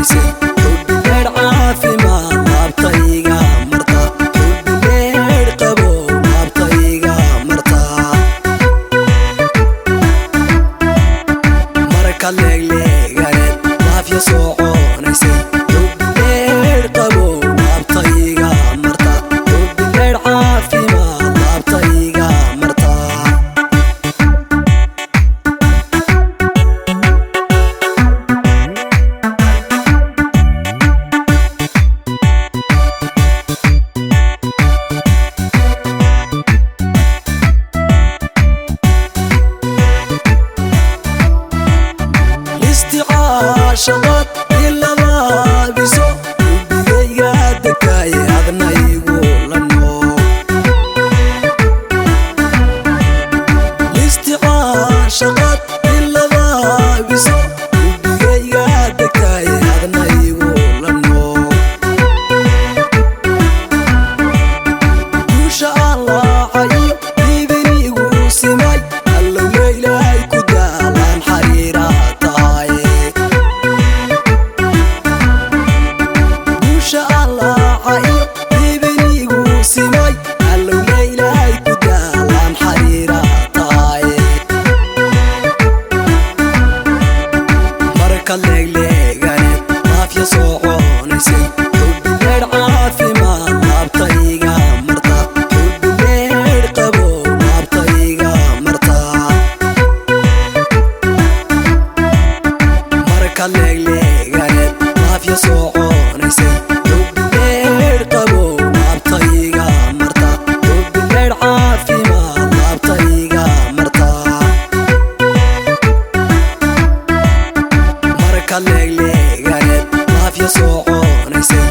soconaysay hubbileer caafimaad laabtayga marta hubbileer qabow laabtayga marta marka leegleeganeed laafya soconaysay hubbileer qabow laabtayga marta hubbileer caafimaad laabtayga marta شغط إلا لابسو وبيجي دكاي أغنى يقول النور الاستعار شغط إلا لابسو وبيجي دكاي أغنى يقول النور وش الله حي يبني وسماي الله ويلاي كدالان حريرات leegleeganeed laafya soconaysay hubbileer caafimaad laabtayga marta hubbileer qabow laabtayga marta marka leegleeganeed laafya soconaysay hubbileer qabow laabtayga marta hubbileer caafimaad laabtayga marta marka leegleeganeed laafya soconaysay